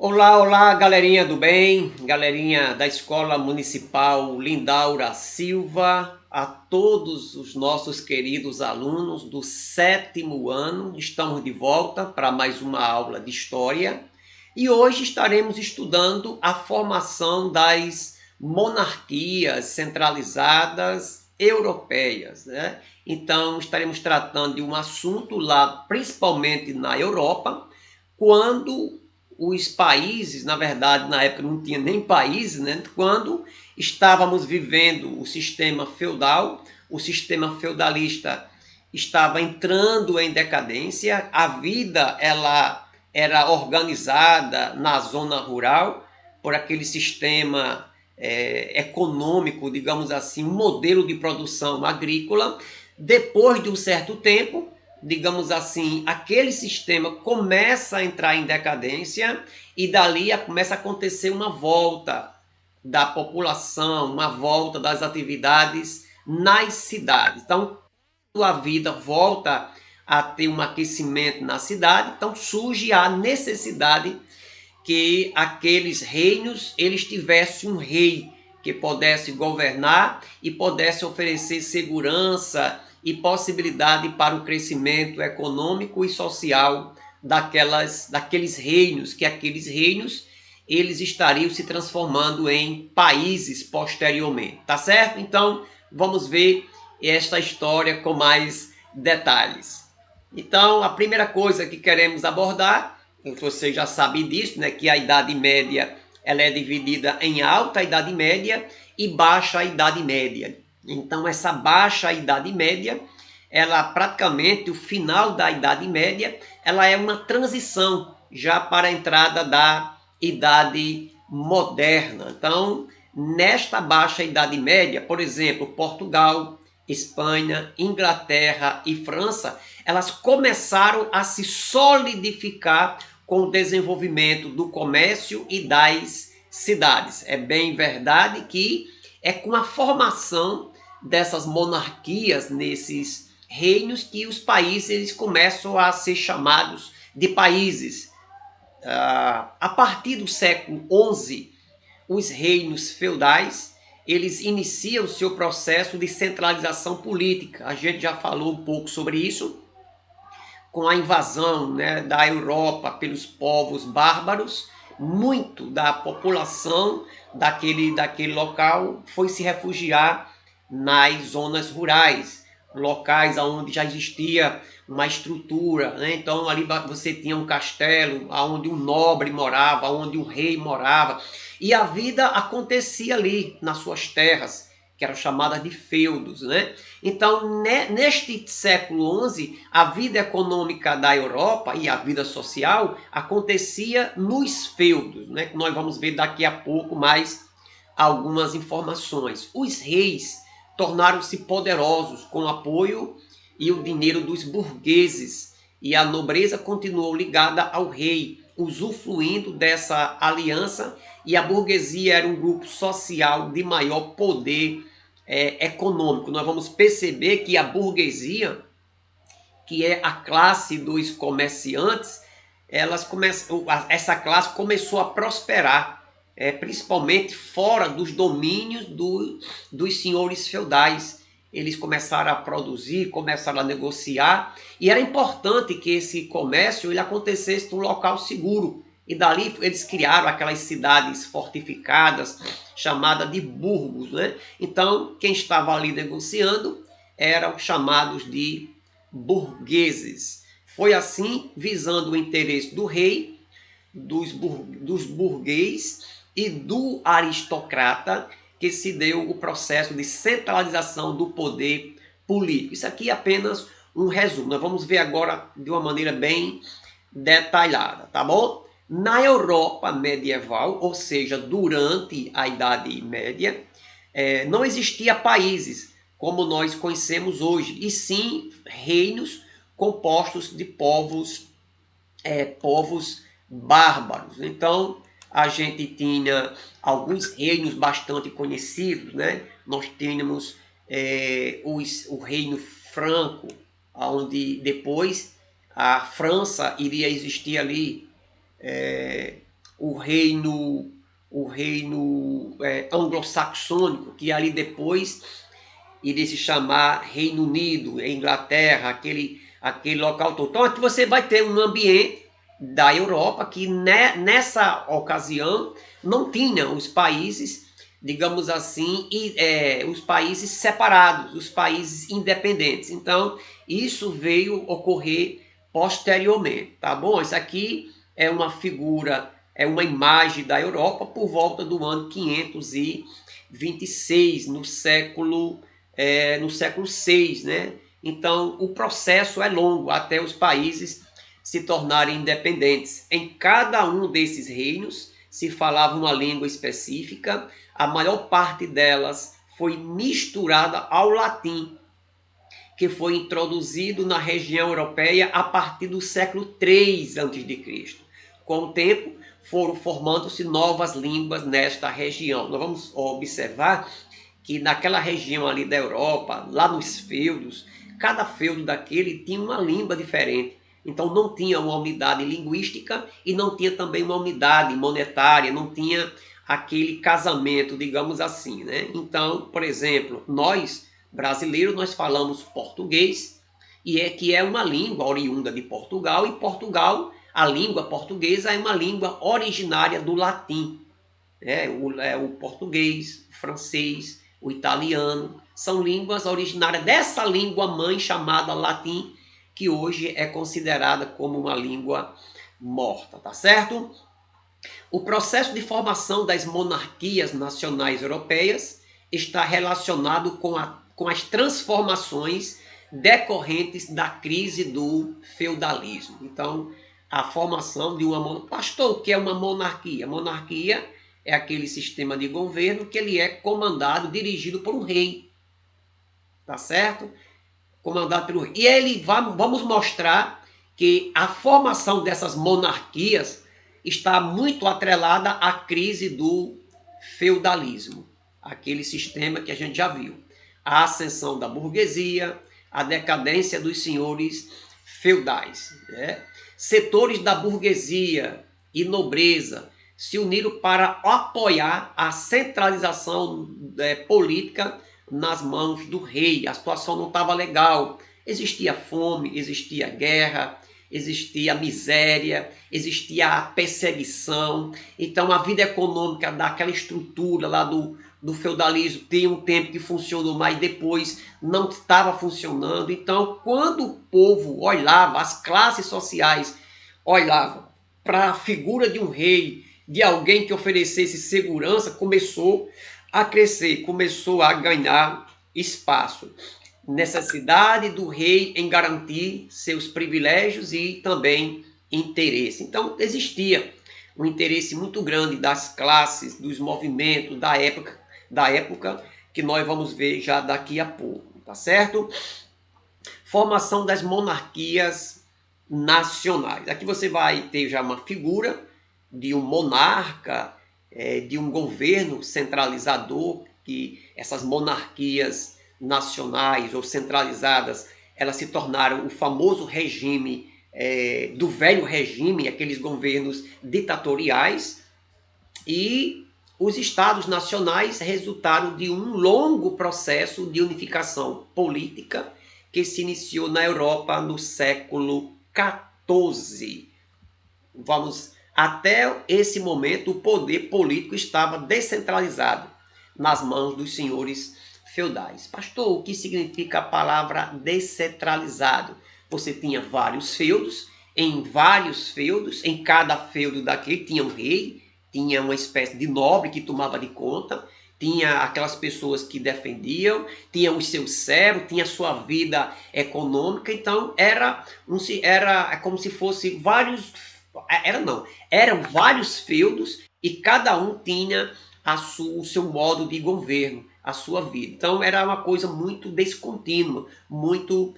Olá, olá, galerinha do bem, galerinha da Escola Municipal Lindaura Silva, a todos os nossos queridos alunos do 7º ano, estamos de volta para mais uma aula de História e hoje estaremos estudando a formação das monarquias centralizadas europeias, né? Então estaremos tratando de um assunto lá, principalmente na Europa, quando os países, na verdade, na época não tinha nem países, né? Quando estávamos vivendo o sistema feudal, o sistema feudalista estava entrando em decadência, a vida ela era organizada na zona rural por aquele sistema econômico, digamos assim, um modelo de produção agrícola. Depois de um certo tempo, digamos assim, aquele sistema começa a entrar em decadência e dali começa a acontecer uma volta da população, uma volta das atividades nas cidades. Então, a vida volta a ter um aquecimento na cidade, então surge a necessidade que aqueles reinos eles tivessem um rei que pudesse governar e pudesse oferecer segurança e possibilidade para o crescimento econômico e social daqueles reinos, que aqueles reinos eles estariam se transformando em países posteriormente, tá certo? Então, vamos ver esta história com mais detalhes. Então, a primeira coisa que queremos abordar, você já sabe disso, né, que a Idade Média ela é dividida em alta Idade Média e baixa Idade Média. Então, essa baixa Idade Média, ela praticamente, o final da Idade Média, ela é uma transição já para a entrada da Idade Moderna. Então, nesta baixa Idade Média, por exemplo, Portugal, Espanha, Inglaterra e França, elas começaram a se solidificar com o desenvolvimento do comércio e das cidades. É bem verdade que é com a formação dessas monarquias nesses reinos que os países eles começam a ser chamados de países. A partir do século XI, os reinos feudais eles iniciam o seu processo de centralização política. A gente já falou um pouco sobre isso, com a invasão, né, da Europa pelos povos bárbaros. Muito da população daquele local foi se refugiar nas zonas rurais, locais onde já existia uma estrutura, né? Então ali você tinha um castelo onde um nobre morava, onde um rei morava, e a vida acontecia ali nas suas terras, que eram chamadas de feudos, né? Então, neste século XI, a vida econômica da Europa e a vida social acontecia nos feudos, né? Que nós vamos ver daqui a pouco mais algumas informações. Os reis tornaram-se poderosos com o apoio e o dinheiro dos burgueses, e a nobreza continuou ligada ao rei, usufruindo dessa aliança, e a burguesia era um grupo social de maior poder econômico. Nós vamos perceber que a burguesia, que é a classe dos comerciantes, essa classe começou a prosperar, principalmente fora dos domínios dos senhores feudais. Eles começaram a produzir, começaram a negociar, e era importante que esse comércio ele acontecesse num local seguro. E dali eles criaram aquelas cidades fortificadas, chamadas de burgos, né? Então, quem estava ali negociando eram chamados de burgueses. Foi assim, visando o interesse do rei, dos burguês e do aristocrata, que se deu o processo de centralização do poder político. Isso aqui é apenas um resumo. Nós vamos ver agora de uma maneira bem detalhada, tá bom? Na Europa medieval, ou seja, durante a Idade Média, não existia países como nós conhecemos hoje, e sim reinos compostos de povos bárbaros. Então, a gente tinha alguns reinos bastante conhecidos, né? Nós tínhamos o reino franco, onde depois a França iria existir ali o reino anglo-saxônico, que ali depois iria se chamar Reino Unido, Inglaterra, aquele local todo. Então aqui você vai ter um ambiente da Europa que nessa ocasião não tinha os países, digamos assim, os países separados, os países independentes. Então isso veio ocorrer posteriormente, tá bom? Isso aqui é uma figura, é uma imagem da Europa por volta do ano 526, no século VI, né? Então, o processo é longo até os países se tornarem independentes. Em cada um desses reinos se falava uma língua específica, a maior parte delas foi misturada ao latim, que foi introduzido na região europeia a partir do século III a.C. Com o tempo, foram formando-se novas línguas nesta região. Nós vamos observar que naquela região ali da Europa, lá nos feudos, cada feudo daquele tinha uma língua diferente. Então não tinha uma unidade linguística e não tinha também uma unidade monetária, não tinha aquele casamento, digamos assim, né? Então, por exemplo, nós brasileiros, nós falamos português, que é uma língua oriunda de Portugal, e Portugal, a língua portuguesa é uma língua originária do latim. O português, o francês, o italiano, são línguas originárias dessa língua mãe chamada latim, que hoje é considerada como uma língua morta, tá certo? O processo de formação das monarquias nacionais europeias está relacionado com as transformações decorrentes da crise do feudalismo. Então, a formação de uma monarquia. Pastor, o que é uma monarquia? Monarquia é aquele sistema de governo que ele é comandado, dirigido por um rei. Tá certo? Comandado pelo rei. E vamos mostrar que a formação dessas monarquias está muito atrelada à crise do feudalismo, aquele sistema que a gente já viu. A ascensão da burguesia, a decadência dos senhores feudais. Né? Setores da burguesia e nobreza se uniram para apoiar a centralização política nas mãos do rei. A situação não estava legal. Existia fome, existia guerra, existia miséria, existia a perseguição. Então a vida econômica daquela estrutura lá do feudalismo tem um tempo que funcionou, mas depois não estava funcionando. Então quando o povo olhava, as classes sociais olhavam para a figura de um rei, de alguém que oferecesse segurança, começou a crescer, começou a ganhar espaço. Necessidade do rei em garantir seus privilégios e também interesse. Então existia um interesse muito grande das classes, dos movimentos da época que nós vamos ver já daqui a pouco, tá certo? Formação das monarquias nacionais. Aqui você vai ter já uma figura de um monarca, de um governo centralizador, que essas monarquias nacionais ou centralizadas, elas se tornaram o famoso regime do velho regime, aqueles governos ditatoriais, e os estados nacionais resultaram de um longo processo de unificação política que se iniciou na Europa no século XIV. Até esse momento, o poder político estava descentralizado nas mãos dos senhores feudais. Pastor, o que significa a palavra descentralizado? Você tinha vários feudos, em cada feudo daquele tinha um rei, tinha uma espécie de nobre que tomava de conta, tinha aquelas pessoas que defendiam, tinha os seus servos, tinha a sua vida econômica. Então era como se fosse eram vários feudos e cada um tinha o seu modo de governo, a sua vida. Então era uma coisa muito descontínua, muito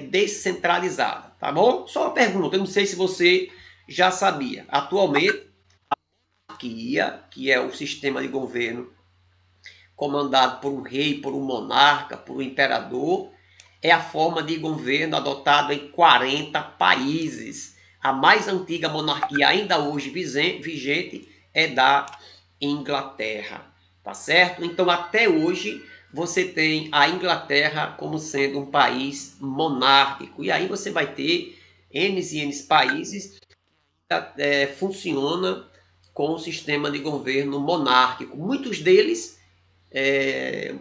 descentralizada, tá bom? Só uma pergunta, eu não sei se você já sabia. Atualmente, a monarquia, que é o sistema de governo comandado por um rei, por um monarca, por um imperador, é a forma de governo adotada em 40 países. A mais antiga monarquia ainda hoje vigente é da Inglaterra, tá certo? Então até hoje você tem a Inglaterra como sendo um país monárquico, e aí você vai ter N e N países que funciona com o sistema de governo monárquico. Muitos deles, é,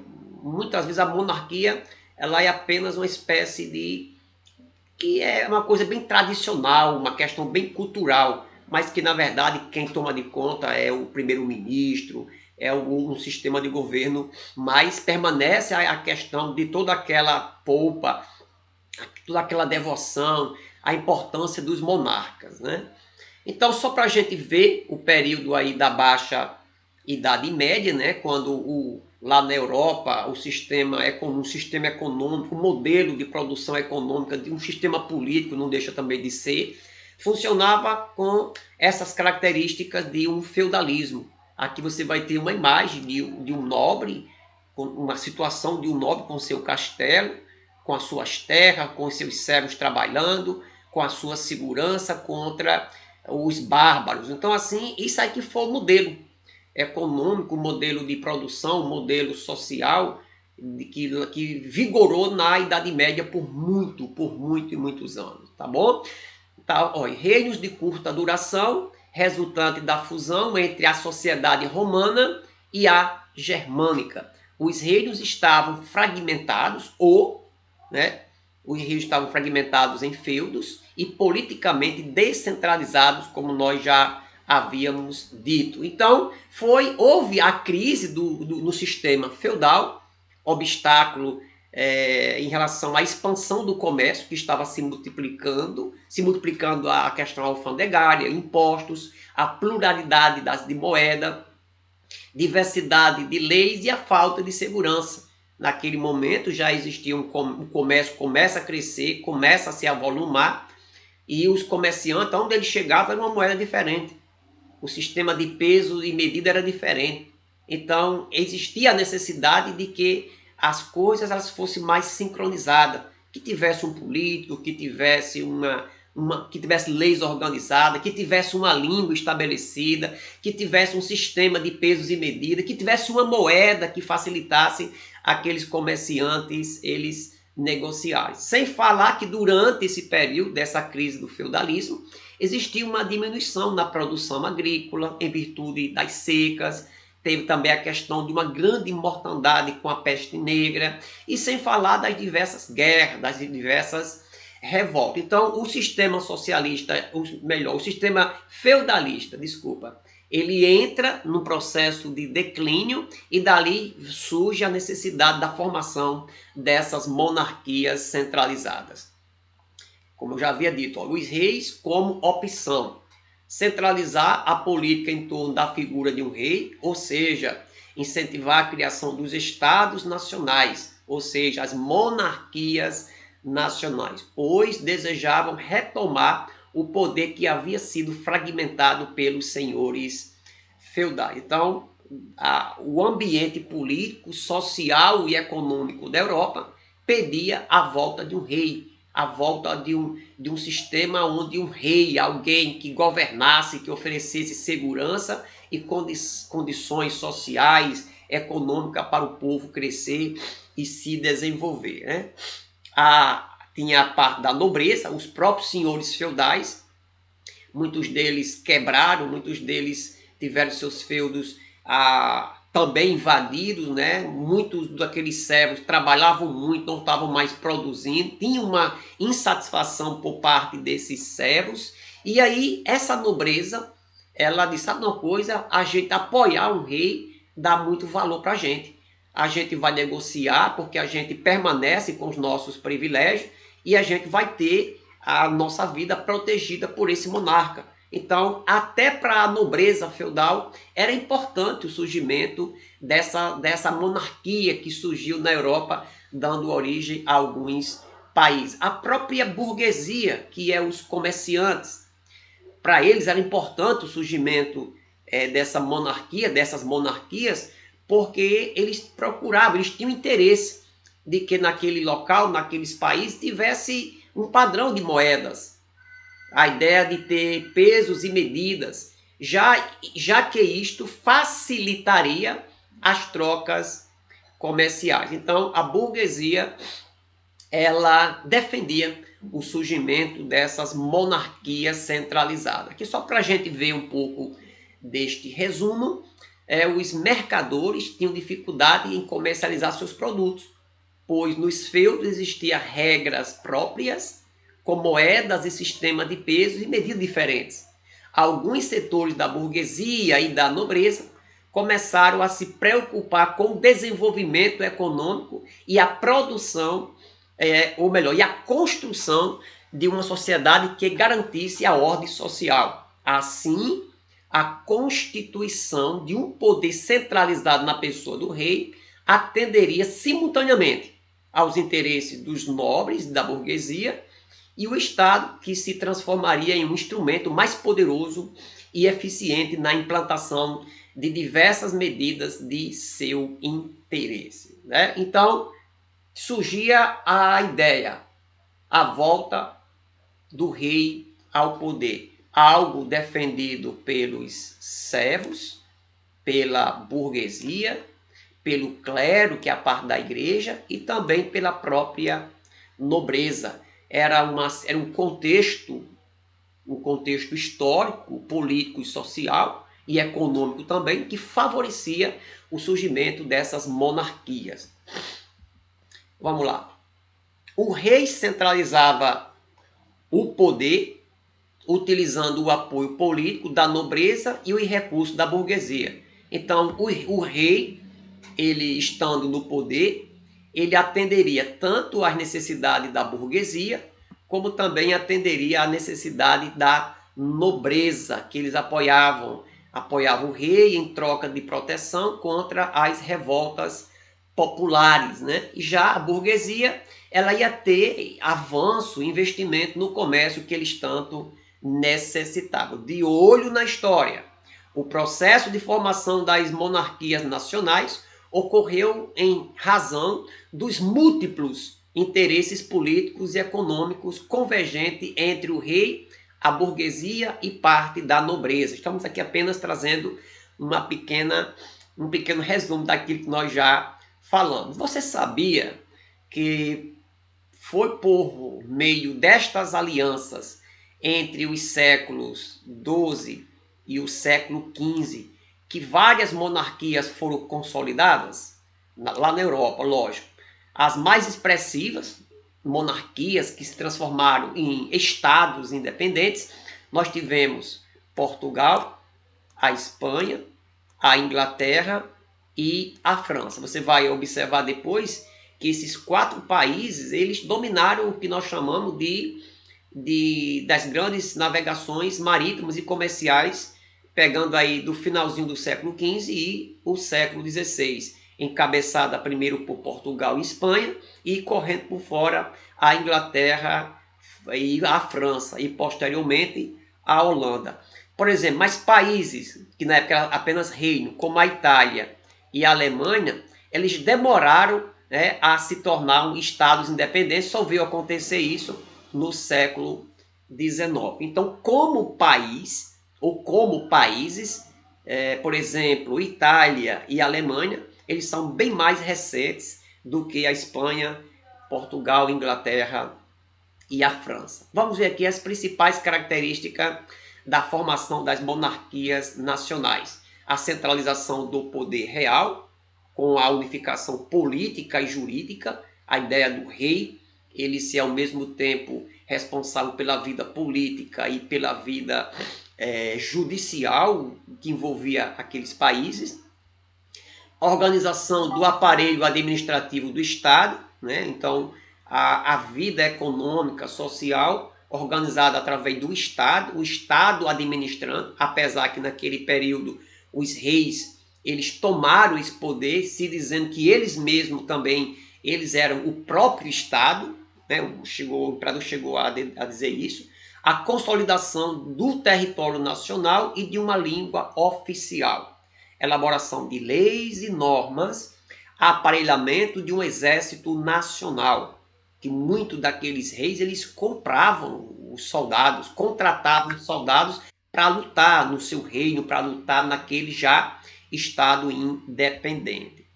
muitas vezes a monarquia ela é apenas uma espécie de que é uma coisa bem tradicional, uma questão bem cultural, mas que na verdade quem toma de conta é o primeiro-ministro, é um sistema de governo, mas permanece a questão de toda aquela polpa, toda aquela devoção, a importância dos monarcas, né? Então, só para a gente ver o período aí da Baixa Idade Média, né, quando lá na Europa o sistema é um sistema econômico, um modelo de produção econômica, de um sistema político, não deixa também de ser, funcionava com essas características de um feudalismo. Aqui você vai ter uma imagem de um nobre, uma situação de um nobre com seu castelo, com as suas terras, com os seus servos trabalhando, com a sua segurança contra os bárbaros. Então, assim, isso aí que foi o modelo econômico, o modelo de produção, o modelo social que vigorou na Idade Média por muito e muitos anos, tá bom? Tá, ó, reinos de curta duração, resultante da fusão entre a sociedade romana e a germânica. Os reinos estavam fragmentados né, os reinos estavam fragmentados em feudos e politicamente descentralizados, como nós já havíamos dito. Então, houve a crise no sistema feudal, obstáculo em relação à expansão do comércio, que estava se multiplicando a questão alfandegária, impostos, a pluralidade de moeda, diversidade de leis e a falta de segurança. Naquele momento já existia o comércio, começa a crescer, começa a se avolumar, e os comerciantes, onde eles chegavam, era uma moeda diferente. O sistema de peso e medida era diferente. Então, existia a necessidade de que as coisas elas fossem mais sincronizadas, que tivesse um político, que tivesse que tivesse leis organizadas, que tivesse uma língua estabelecida, que tivesse um sistema de pesos e medidas, que tivesse uma moeda que facilitasse aqueles comerciantes eles negociarem. Sem falar que durante esse período dessa crise do feudalismo, existia uma diminuição na produção agrícola em virtude das secas, teve também a questão de uma grande mortandade com a peste negra, e sem falar das diversas guerras, das diversas revoltas. Então, o sistema socialista, o sistema feudalista, desculpa, ele entra num processo de declínio e dali surge a necessidade da formação dessas monarquias centralizadas. Como eu já havia dito, os reis como opção. Centralizar a política em torno da figura de um rei, ou seja, incentivar a criação dos estados nacionais, ou seja, as monarquias nacionais, pois desejavam retomar o poder que havia sido fragmentado pelos senhores feudais. Então, o ambiente político, social e econômico da Europa pedia a volta de um rei, a volta de um sistema onde um rei, alguém que governasse, que oferecesse segurança e condições sociais, econômicas para o povo crescer e se desenvolver, né? Tinha a parte da nobreza, os próprios senhores feudais, muitos deles quebraram, muitos deles tiveram seus feudos também invadidos, né? Muitos daqueles servos trabalhavam muito, não estavam mais produzindo, tinha uma insatisfação por parte desses servos, e aí essa nobreza, ela disse, sabe uma coisa, a gente apoiar um rei dá muito valor para a gente vai negociar porque a gente permanece com os nossos privilégios e a gente vai ter a nossa vida protegida por esse monarca. Então, até para a nobreza feudal, era importante o surgimento dessa monarquia que surgiu na Europa, dando origem a alguns países. A própria burguesia, que é os comerciantes, para eles era importante o surgimento dessa monarquia, dessas monarquias, porque eles procuravam, eles tinham interesse de que naquele local, naqueles países, tivesse um padrão de moedas. a ideia de ter pesos e medidas, já que isto facilitaria as trocas comerciais. Então, a burguesia ela defendia o surgimento dessas monarquias centralizadas. Aqui só para a gente ver um pouco deste resumo, os mercadores tinham dificuldade em comercializar seus produtos, pois nos feudos existiam regras próprias, com moedas e sistema de pesos e medidas diferentes. Alguns setores da burguesia e da nobreza começaram a se preocupar com o desenvolvimento econômico e a produção, ou melhor, e a construção de uma sociedade que garantisse a ordem social. Assim, a constituição de um poder centralizado na pessoa do rei atenderia simultaneamente aos interesses dos nobres da burguesia e o Estado, que se transformaria em um instrumento mais poderoso e eficiente na implantação de diversas medidas de seu interesse. Né? Então, surgia a ideia, a volta do rei ao poder, algo defendido pelos servos, pela burguesia, pelo clero, que é a parte da igreja, e também pela própria nobreza. Era um contexto histórico, político e social e econômico também, que favorecia o surgimento dessas monarquias. Vamos lá. O rei centralizava o poder, utilizando o apoio político da nobreza e os recursos da burguesia. Então, o rei, ele estando no poder, ele atenderia tanto às necessidades da burguesia, como também atenderia à necessidade da nobreza, que eles apoiavam o rei em troca de proteção contra as revoltas populares, né? E já a burguesia, ela ia ter avanço, investimento no comércio que eles tanto necessitavam. De olho na história, o processo de formação das monarquias nacionais ocorreu em razão dos múltiplos interesses políticos e econômicos convergentes entre o rei, a burguesia e parte da nobreza. Estamos aqui apenas trazendo um pequeno resumo daquilo que nós já falamos. Você sabia que foi por meio destas alianças entre os séculos XII e o século XV que várias monarquias foram consolidadas? Lá na Europa, lógico. As mais expressivas monarquias que se transformaram em estados independentes, nós tivemos Portugal, a Espanha, a Inglaterra e a França. Você vai observar depois que esses 4 países, eles dominaram o que nós chamamos das grandes navegações marítimas e comerciais, pegando aí do finalzinho do século XV e o século XVI, encabeçada primeiro por Portugal e Espanha e correndo por fora a Inglaterra e a França e posteriormente a Holanda. Por exemplo, mas países que na época eram apenas reino, como a Itália e a Alemanha, eles demoraram, né, a se tornar estados independentes, só veio acontecer isso no século XIX. Então, como país, ou como países, por exemplo, Itália e Alemanha, eles são bem mais recentes do que a Espanha, Portugal, Inglaterra e a França. Vamos ver aqui as principais características da formação das monarquias nacionais. A centralização do poder real, com a unificação política e jurídica, a ideia do rei, ele ser ao mesmo tempo responsável pela vida política e pela vida judicial que envolvia aqueles países. A organização do aparelho administrativo do Estado, né? Então a vida econômica, social, organizada através do Estado, o Estado administrando, apesar que naquele período os reis, eles tomaram esse poder, se dizendo que eles mesmos também, eles eram o próprio Estado, né? O imperador chegou a dizer isso. A consolidação do território nacional e de uma língua oficial. Elaboração de leis e normas, aparelhamento de um exército nacional, que muitos daqueles reis, eles compravam os soldados, contratavam os soldados para lutar no seu reino, para lutar naquele já Estado independente.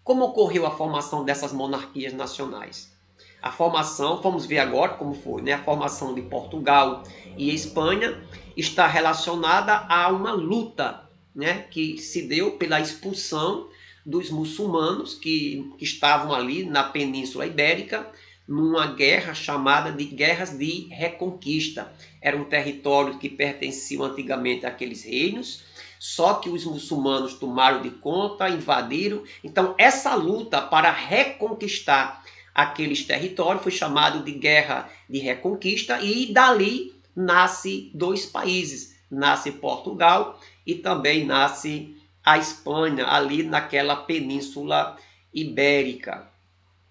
Como ocorreu a formação dessas monarquias nacionais? A formação, vamos ver agora como foi, né? A formação de Portugal e Espanha está relacionada a uma luta, né? Que se deu pela expulsão dos muçulmanos que estavam ali na Península Ibérica, numa guerra chamada de Guerras de Reconquista. Era um território que pertencia antigamente àqueles reinos, só que os muçulmanos tomaram de conta, invadiram. Então, essa luta para reconquistar aqueles territórios foi chamada de Guerra de Reconquista, e dali nasce dois países. Nasce Portugal e também nasce a Espanha, ali naquela Península Ibérica.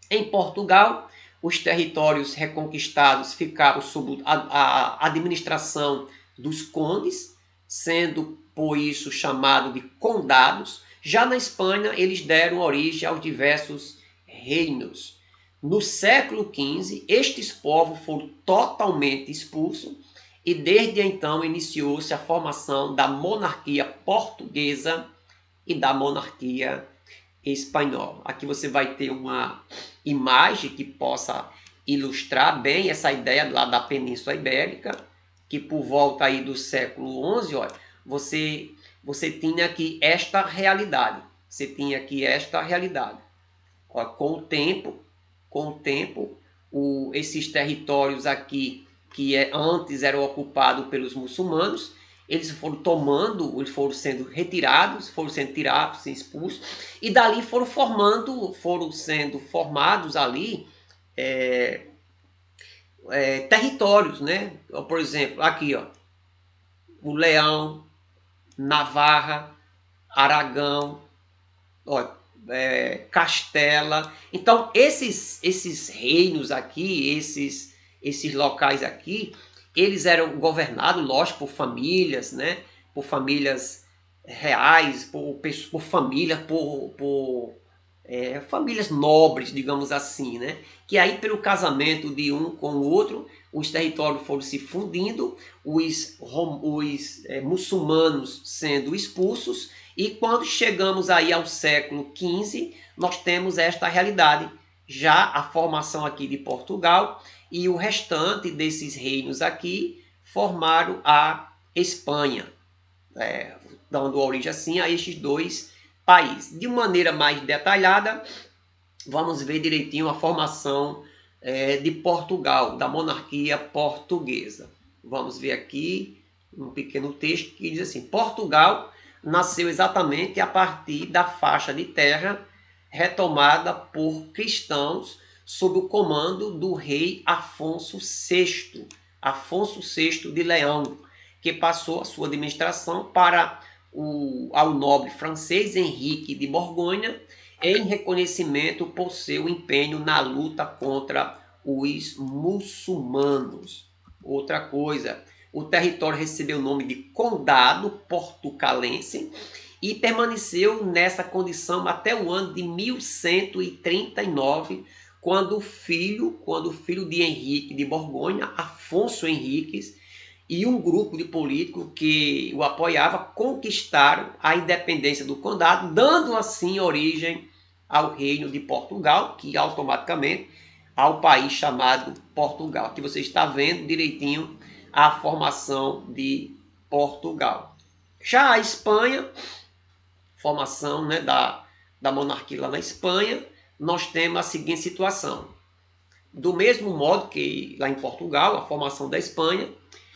Em Portugal, os territórios reconquistados ficaram sob a administração dos condes, sendo por isso chamado de condados. Já na Espanha, eles deram origem aos diversos reinos. No século XV, estes povos foram totalmente expulsos e desde então iniciou-se a formação da monarquia portuguesa e da monarquia espanhola. Aqui você vai ter uma imagem que possa ilustrar bem essa ideia lá da Península Ibérica, que por volta aí do século XI, olha, você tinha aqui esta realidade. Você tinha aqui esta realidade. Olha, com o tempo, esses territórios aqui que antes eram ocupados pelos muçulmanos, eles foram tomando, eles foram sendo retirados, foram sendo tirados, expulsos, e dali foram sendo formados ali territórios, né? Por exemplo, aqui, ó, o Leão, Navarra, Aragão, ó, Castela. Então, esses reinos aqui, esses locais aqui, eles eram governados, lógico, por famílias, né? Por famílias reais, por famílias nobres, digamos assim, né? Que aí, pelo casamento de um com o outro, os territórios foram se fundindo, os muçulmanos sendo expulsos, e quando chegamos aí ao século XV, nós temos esta realidade, já a formação aqui de Portugal, e o restante desses reinos aqui formaram a Espanha, dando origem assim a estes dois países. De maneira mais detalhada, vamos ver direitinho a formação de Portugal, da monarquia portuguesa. Vamos ver aqui um pequeno texto que diz assim: Portugal nasceu exatamente a partir da faixa de terra retomada por cristãos sob o comando do rei Afonso VI de Leão, que passou a sua administração ao nobre francês Henrique de Borgonha, em reconhecimento por seu empenho na luta contra os muçulmanos. Outra coisa, o território recebeu o nome de Condado Portucalense e permaneceu nessa condição até o ano de 1139, quando o filho de Henrique de Borgonha, Afonso Henriques, e um grupo de políticos que o apoiava conquistaram a independência do condado, dando assim origem ao reino de Portugal, que automaticamente ao país chamado Portugal. Aqui você está vendo direitinho a formação de Portugal. Já a Espanha, formação, né, da monarquia lá na Espanha, nós temos a seguinte situação. Do mesmo modo que lá em Portugal, a formação da Espanha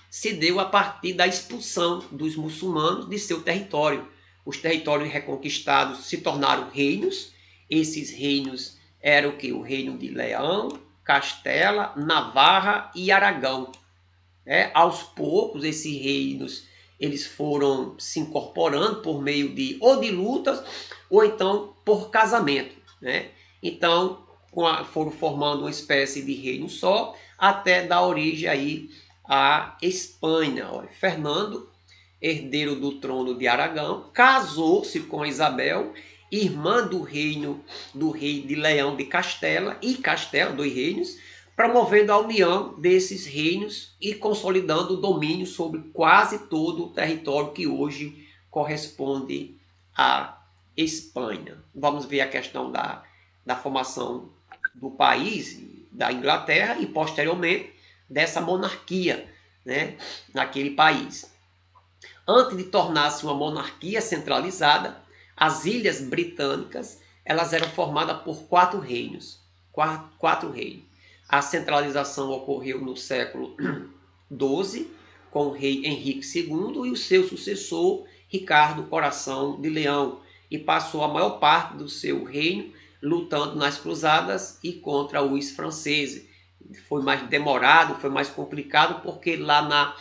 se deu a partir da expulsão dos muçulmanos de seu território. Os territórios reconquistados se tornaram reinos. Esses reinos eram o quê? O reino de Leão, Castela, Navarra e Aragão. Aos poucos, esses reinos eles foram se incorporando por meio de lutas ou então por casamento, né? Então, foram formando uma espécie de reino só, até dar origem aí à Espanha. Olha, Fernando, herdeiro do trono de Aragão, casou-se com Isabel, irmã do rei de Leão de Castela, dois reinos, promovendo a união desses reinos e consolidando o domínio sobre quase todo o território que hoje corresponde à Espanha. Vamos ver a questão da formação do país, da Inglaterra, e posteriormente dessa monarquia, né, naquele país. Antes de tornar-se uma monarquia centralizada, as Ilhas Britânicas elas eram formadas por quatro reinos. Quatro reinos. A centralização ocorreu no século XII, com o rei Henrique II e o seu sucessor, Ricardo Coração de Leão, e passou a maior parte do seu reino lutando nas cruzadas e contra os franceses. Foi mais demorado, foi mais complicado, porque lá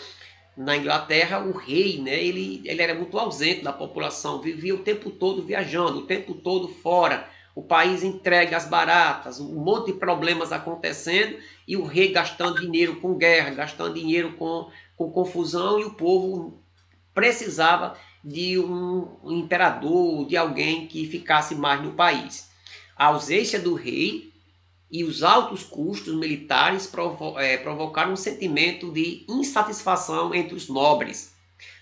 na Inglaterra o rei, né, ele era muito ausente da população, vivia o tempo todo viajando, o tempo todo fora, o país entregue às baratas, um monte de problemas acontecendo e o rei gastando dinheiro com guerra, gastando dinheiro com confusão, e o povo precisava de um imperador, de alguém que ficasse mais no país. A ausência do rei e os altos custos militares provocaram um sentimento de insatisfação entre os nobres,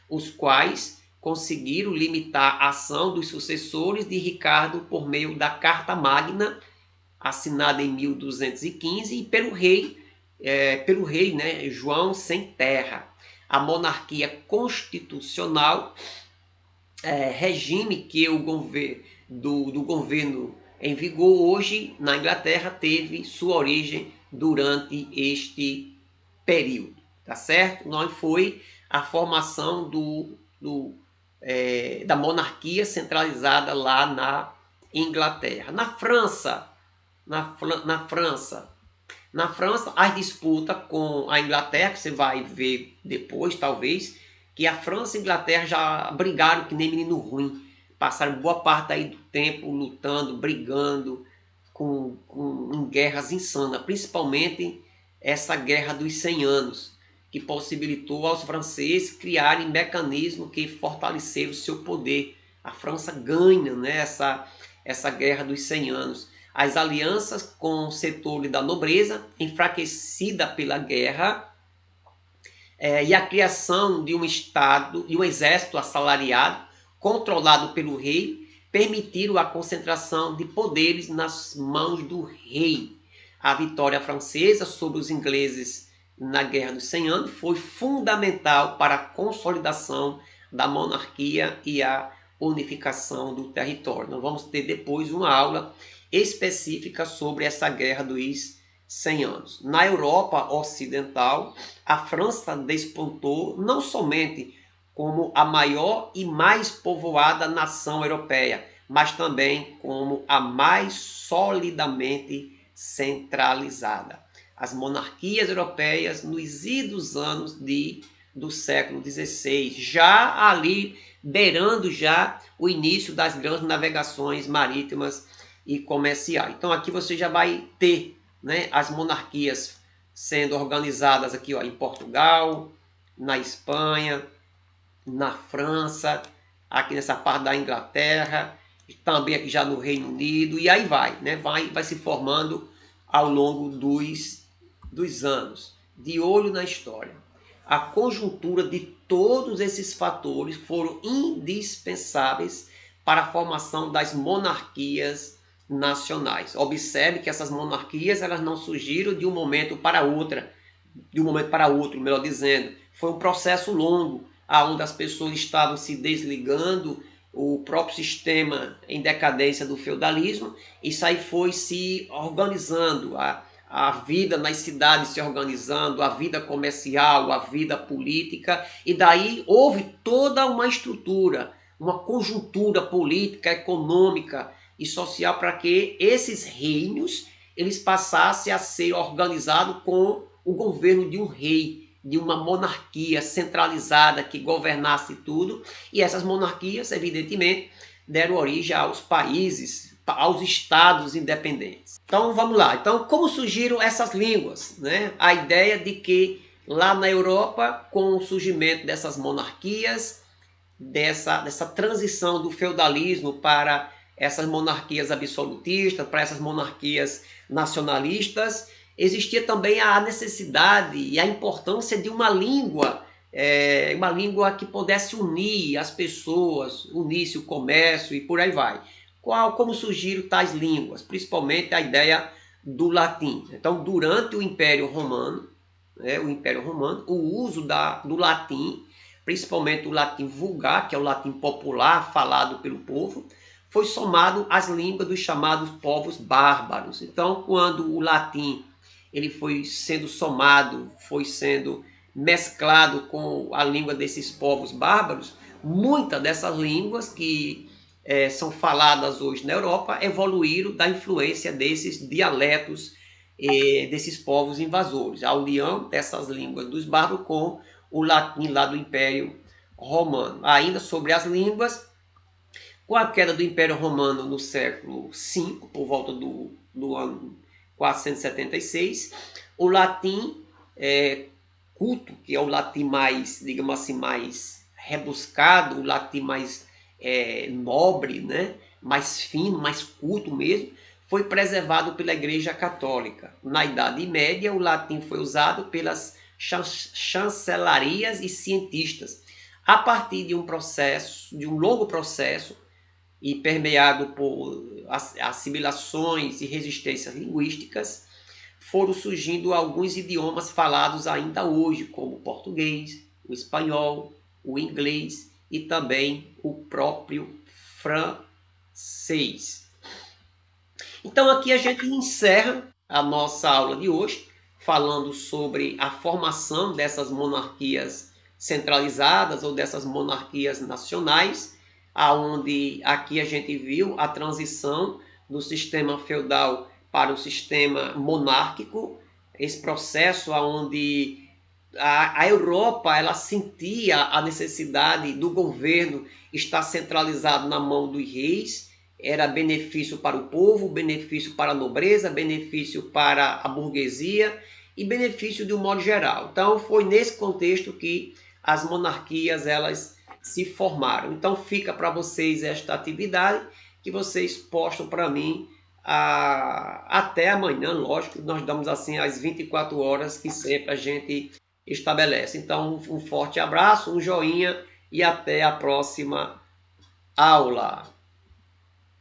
os quais conseguiram limitar a ação dos sucessores de Ricardo por meio da Carta Magna, assinada em 1215, e pelo rei, né, João Sem Terra. A monarquia constitucional, regime que do governo em vigor hoje na Inglaterra teve sua origem durante este período, tá certo? Não foi a formação da monarquia centralizada lá na Inglaterra. Na França, as disputas com a Inglaterra, que você vai ver depois, talvez, que a França e a Inglaterra já brigaram que nem menino ruim. Passaram boa parte aí do tempo lutando, brigando, em guerras insanas. Principalmente essa Guerra dos 100 Anos, que possibilitou aos franceses criarem mecanismos que fortaleceram o seu poder. A França ganha, né, essa Guerra dos 100 Anos. As alianças com o setor da nobreza, enfraquecida pela guerra, e a criação de um Estado e um exército assalariado, controlado pelo rei, permitiram a concentração de poderes nas mãos do rei. A vitória francesa sobre os ingleses na Guerra dos 100 Anos foi fundamental para a consolidação da monarquia e a unificação do território. Nós vamos ter depois uma aula específica sobre essa Guerra dos 100 Anos. Na Europa Ocidental, a França despontou não somente como a maior e mais povoada nação europeia, mas também como a mais solidamente centralizada. As monarquias europeias nos idos anos do século XVI, já ali beirando já o início das grandes navegações marítimas e comerciais. Então aqui você já vai ter, né, as monarquias sendo organizadas aqui, ó, em Portugal, na Espanha, na França, aqui nessa parte da Inglaterra, também aqui já no Reino Unido, e aí vai, né? Vai se formando ao longo dos anos. De olho na história. A conjuntura de todos esses fatores foram indispensáveis para a formação das monarquias nacionais. Observe que essas monarquias elas não surgiram de um momento para outro, melhor dizendo. Foi um processo longo, onde as pessoas estavam se desligando, o próprio sistema em decadência do feudalismo. Isso aí foi se organizando, a vida nas cidades se organizando, a vida comercial, a vida política, e daí houve toda uma estrutura, uma conjuntura política, econômica e social para que esses reinos eles passassem a ser organizados com o governo de um rei, de uma monarquia centralizada que governasse tudo, e essas monarquias, evidentemente, deram origem aos países, aos estados independentes. Então vamos lá. Então, como surgiram essas línguas, né? A ideia de que lá na Europa, com o surgimento dessas monarquias, dessa transição do feudalismo para essas monarquias absolutistas, para essas monarquias nacionalistas, existia também a necessidade e a importância de uma língua que pudesse unir as pessoas, unisse o comércio e por aí vai. Como surgiram tais línguas? Principalmente a ideia do latim. Então, durante o Império Romano, o uso do latim, principalmente o latim vulgar, que é o latim popular falado pelo povo, foi somado às línguas dos chamados povos bárbaros. Então, quando o latim ele foi sendo somado, foi sendo mesclado com a língua desses povos bárbaros, muitas dessas línguas que são faladas hoje na Europa evoluíram da influência desses dialetos desses povos invasores, a união dessas línguas dos bárbaros com o latim lá do Império Romano. Ainda sobre as línguas, com a queda do Império Romano no século V, por volta do ano 476, o latim culto, que é o latim mais, digamos assim, mais rebuscado, o latim mais nobre, né? Mais fino, mais culto mesmo, foi preservado pela Igreja Católica. Na Idade Média, o latim foi usado pelas chancelarias e cientistas, a partir de um longo processo e permeado por assimilações e resistências linguísticas, foram surgindo alguns idiomas falados ainda hoje, como o português, o espanhol, o inglês e também o próprio francês. Então aqui a gente encerra a nossa aula de hoje, falando sobre a formação dessas monarquias centralizadas ou dessas monarquias nacionais, aonde aqui a gente viu a transição do sistema feudal para o sistema monárquico, esse processo onde a Europa ela sentia a necessidade do governo estar centralizado na mão dos reis, era benefício para o povo, benefício para a nobreza, benefício para a burguesia e benefício de um modo geral. Então foi nesse contexto que as monarquias elas se formaram. Então fica para vocês esta atividade que vocês postam para mim até amanhã, lógico, nós damos assim as 24 horas que sempre a gente estabelece. Então um forte abraço, um joinha e até a próxima aula.